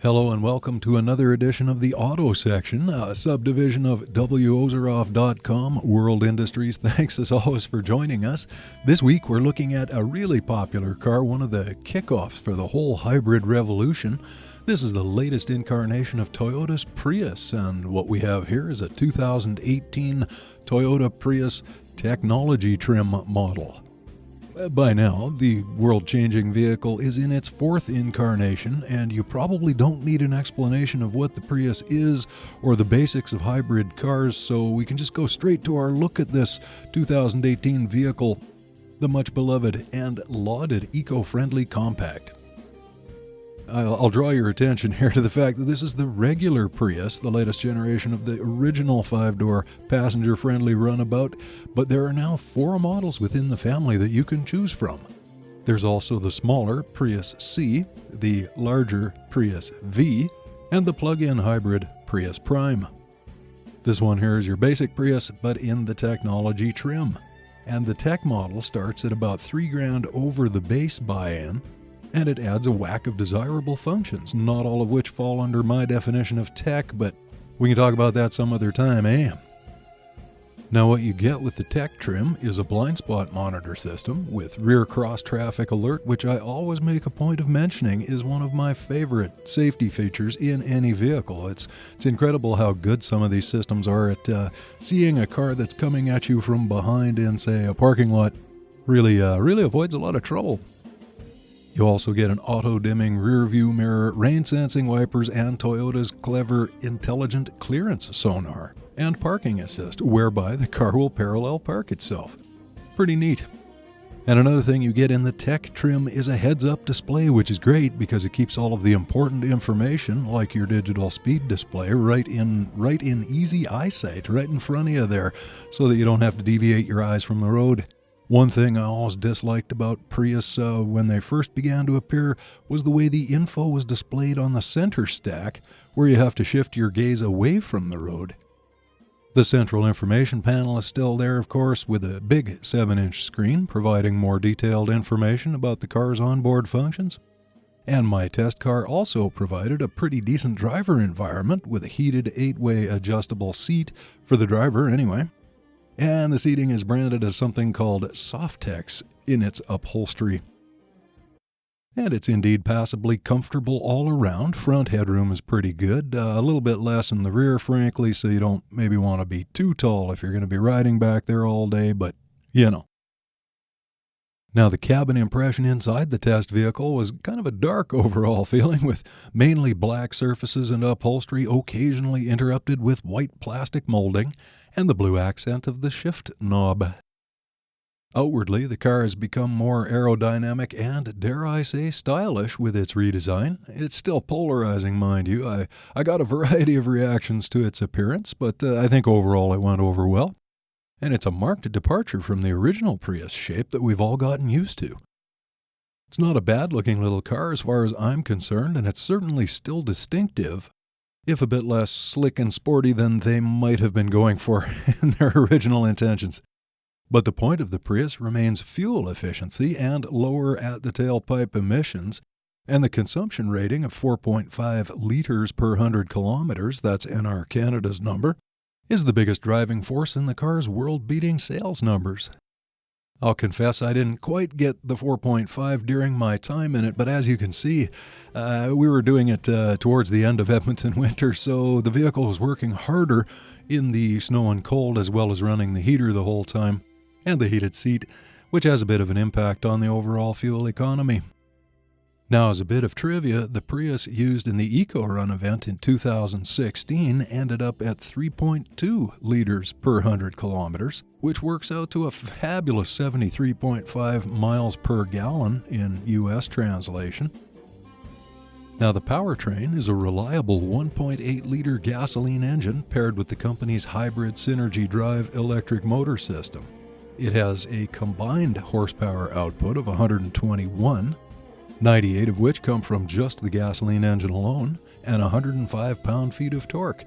Hello and welcome to another edition of the Auto Section, a subdivision of wozeroff.com, World Industries. Thanks as always for joining us. This week we're looking at a really popular car, one of the kickoffs for the whole hybrid revolution. This is the latest incarnation of Toyota's Prius, and what we have here is a 2018 Toyota Prius technology trim model. By now, the world-changing vehicle is in its fourth incarnation, and you probably don't need an explanation of what the Prius is or the basics of hybrid cars, so we can just go straight to our look at this 2018 vehicle, the much-beloved and lauded eco-friendly compact. I'll draw your attention here to the fact that this is the regular Prius, the latest generation of the original 5-door passenger-friendly runabout, but there are now 4 models within the family that you can choose from. There's also the smaller Prius C, the larger Prius V, and the plug-in hybrid Prius Prime. This one here is your basic Prius, but in the technology trim. And the tech model starts at about $3,000 over the base buy-in, and it adds a whack of desirable functions, not all of which fall under my definition of tech, but we can talk about that some other time, eh? Now what you get with the tech trim is a blind spot monitor system with rear cross-traffic alert, which I always make a point of mentioning is one of my favorite safety features in any vehicle. It's incredible how good some of these systems are at seeing a car that's coming at you from behind in, say, a parking lot. Really avoids a lot of trouble. You also get an auto-dimming rear-view mirror, rain-sensing wipers, and Toyota's clever intelligent clearance sonar, and parking assist, whereby the car will parallel park itself. Pretty neat. And another thing you get in the tech trim is a heads-up display, which is great because it keeps all of the important information, like your digital speed display, right in easy eyesight, right in front of you there, so that you don't have to deviate your eyes from the road. One thing I always disliked about Prius when they first began to appear was the way the info was displayed on the center stack, where you have to shift your gaze away from the road. The central information panel is still there, of course, with a big 7-inch screen providing more detailed information about the car's onboard functions. And my test car also provided a pretty decent driver environment with a heated 8-way adjustable seat, for the driver anyway. And the seating is branded as something called Softex in its upholstery. And it's indeed passably comfortable all around. Front headroom is pretty good, a little bit less in the rear, frankly, so you don't maybe want to be too tall if you're going to be riding back there all day, but you know. Now, the cabin impression inside the test vehicle was kind of a dark overall feeling, with mainly black surfaces and upholstery, occasionally interrupted with white plastic molding, and the blue accent of the shift knob. Outwardly, the car has become more aerodynamic and, dare I say, stylish with its redesign. It's still polarizing, mind you. I got a variety of reactions to its appearance, but I think overall it went over well. And it's a marked departure from the original Prius shape that we've all gotten used to. It's not a bad-looking little car as far as I'm concerned, and it's certainly still distinctive, if a bit less slick and sporty than they might have been going for in their original intentions. But the point of the Prius remains fuel efficiency and lower at-the-tailpipe emissions, and the consumption rating of 4.5 liters per 100 kilometers, that's NR Canada's number, is the biggest driving force in the car's world-beating sales numbers. I'll confess I didn't quite get the 4.5 during my time in it, but as you can see, we were doing it towards the end of Edmonton winter, so the vehicle was working harder in the snow and cold, as well as running the heater the whole time, and the heated seat, which has a bit of an impact on the overall fuel economy. Now, as a bit of trivia, the Prius used in the Eco Run event in 2016 ended up at 3.2 liters per 100 kilometers, which works out to a fabulous 73.5 miles per gallon in US translation. Now, the powertrain is a reliable 1.8-liter gasoline engine paired with the company's hybrid Synergy Drive electric motor system. It has a combined horsepower output of 121, 98 of which come from just the gasoline engine alone, and 105 pound-feet of torque.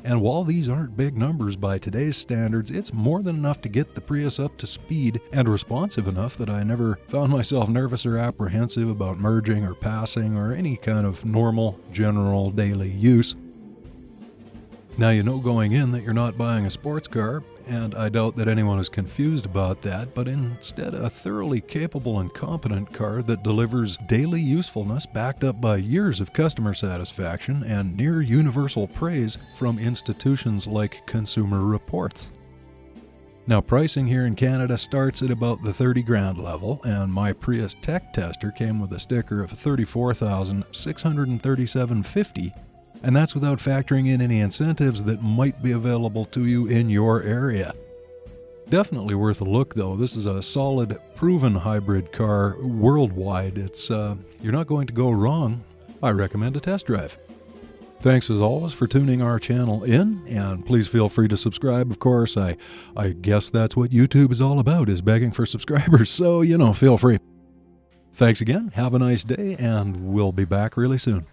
And while these aren't big numbers by today's standards, it's more than enough to get the Prius up to speed and responsive enough that I never found myself nervous or apprehensive about merging or passing or any kind of normal, general daily use. Now, you know going in that you're not buying a sports car, and I doubt that anyone is confused about that, but instead a thoroughly capable and competent car that delivers daily usefulness backed up by years of customer satisfaction and near universal praise from institutions like Consumer Reports. Now, pricing here in Canada starts at about the $30,000 level, and my Prius Tech Tester came with a sticker of $34,637.50. And that's without factoring in any incentives that might be available to you in your area. Definitely worth a look, though. This is a solid, proven hybrid car worldwide. It's you're not going to go wrong. I recommend a test drive. Thanks as always for tuning our channel in, and please feel free to subscribe, of course. I guess that's what YouTube is all about, is begging for subscribers, so, feel free. Thanks again, have a nice day, and we'll be back really soon.